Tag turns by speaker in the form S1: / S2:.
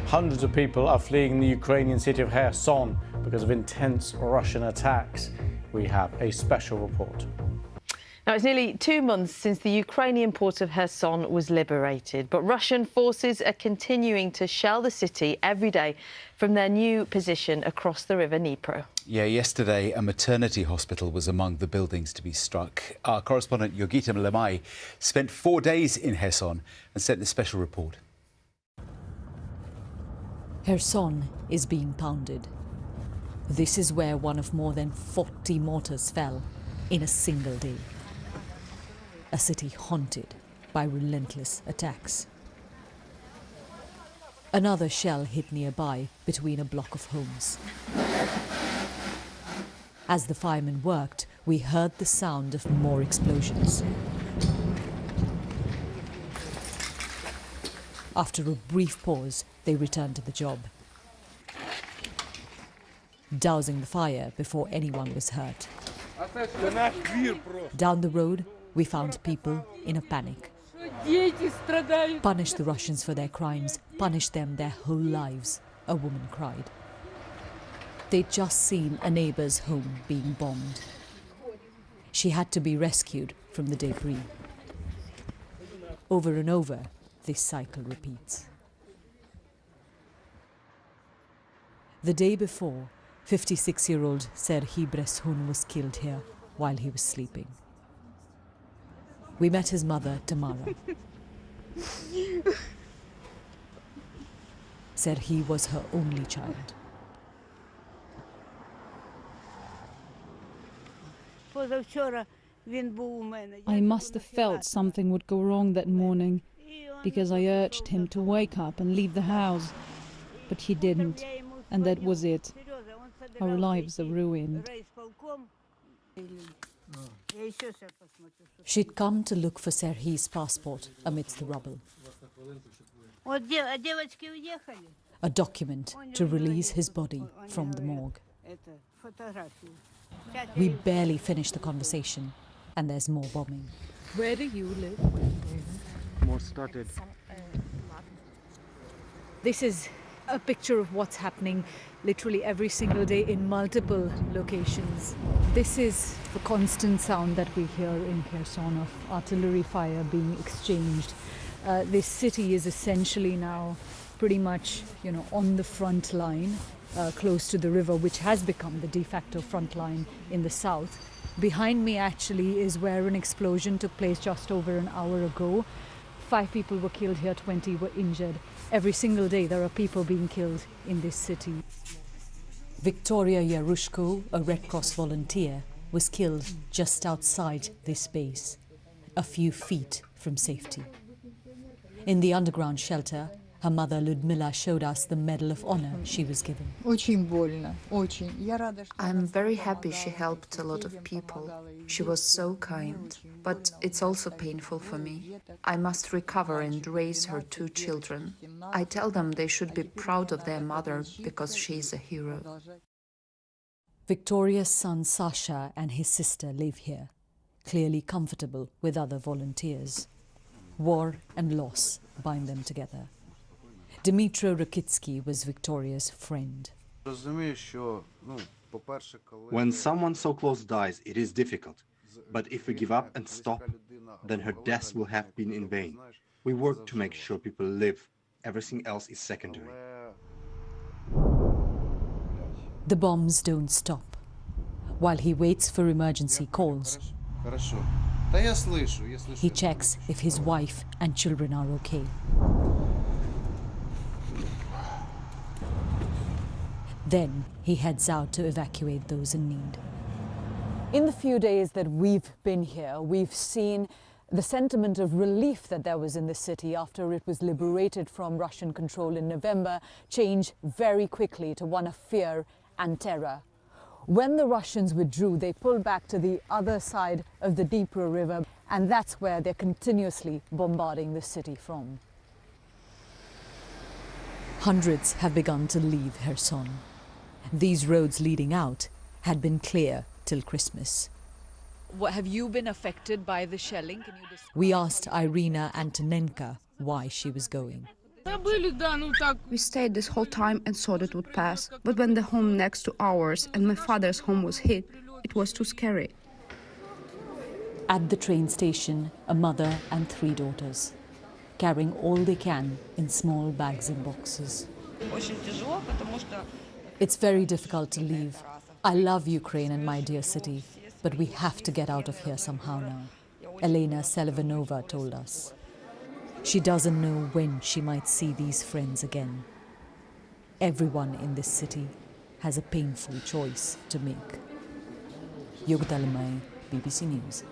S1: Hundreds of people are fleeing the Ukrainian city of Kherson because of intense Russian attacks. We have a special report.
S2: Now, it's nearly 2 months since the Ukrainian port of Kherson was liberated, but Russian forces are continuing to shell the city every day from their new position across the river Dnipro.
S3: Yeah, yesterday a maternity hospital was among the buildings to be struck. Our correspondent Yogita Lemay spent 4 days in Kherson and sent this special report.
S4: Kherson is being pounded. This is where one of more than 40 mortars fell in a single day. A city haunted by relentless attacks. Another shell hit nearby between a block of homes. As the firemen worked, we heard the sound of more explosions. After a brief pause, they returned to the job, dousing the fire before anyone was hurt. Down the road, we found people in a panic. Punish the Russians for their crimes, punish them their whole lives, a woman cried. They'd just seen a neighbour's home being bombed. She had to be rescued from the debris. Over and over, this cycle repeats. The day before, 56-year-old Serhiy Breshun was killed here while he was sleeping. We met his mother, Tamara. Serhiy was her only child.
S5: I must have felt something would go wrong that morning, because I urged him to wake up and leave the house. But he didn't, and that was it. Our lives are ruined.
S4: She'd come to look for Serhiy's passport amidst the rubble. A document to release his body from the morgue. We barely finished the conversation, and there's more bombing.
S5: Where do you live?
S6: More started.
S5: This is a picture of what's happening literally every single day in multiple locations. This is the constant sound that we hear in Kherson of artillery fire being exchanged. This city is essentially now pretty much, on the front line, close to the river, which has become the de facto front line in the south. Behind me actually is where an explosion took place just over an hour ago. 5 people were killed here, 20 were injured. Every single day there are people being killed in this city.
S4: Victoria Yarushko, a Red Cross volunteer, was killed just outside this base, a few feet from safety. In the underground shelter, her mother Ludmila showed us the Medal of Honor she was given.
S7: I'm very happy she helped a lot of people. She was so kind, but it's also painful for me. I must recover and raise her 2 children. I tell them they should be proud of their mother because she is a hero.
S4: Victoria's son Sasha and his sister live here, clearly comfortable with other volunteers. War and loss bind them together. Dmytro Rakitsky was Victoria's friend.
S6: When someone so close dies, it is difficult. But if we give up and stop, then her death will have been in vain. We work to make sure people live. Everything else is secondary.
S4: The bombs don't stop. While he waits for emergency calls, he checks if his wife and children are okay. Then he heads out to evacuate those in need.
S8: In the few days that we've been here, we've seen the sentiment of relief that there was in the city after it was liberated from Russian control in November change very quickly to one of fear and terror. When the Russians withdrew, they pulled back to the other side of the Dnipro River, and that's where they're continuously bombarding the city from.
S4: Hundreds have begun to leave Kherson. These roads leading out had been clear till Christmas.
S5: What, have you been affected by the shelling?
S4: We asked Irina Antonenko why she was going.
S9: We stayed this whole time and thought it would pass. But when the home next to ours and my father's home was hit, it was too scary.
S4: At the train station, a mother and 3 daughters, carrying all they can in small bags and boxes. It's very difficult to leave. I love Ukraine and my dear city, but we have to get out of here somehow now, Elena Selivanova told us. She doesn't know when she might see these friends again. Everyone in this city has a painful choice to make. Yogita Limai, BBC News.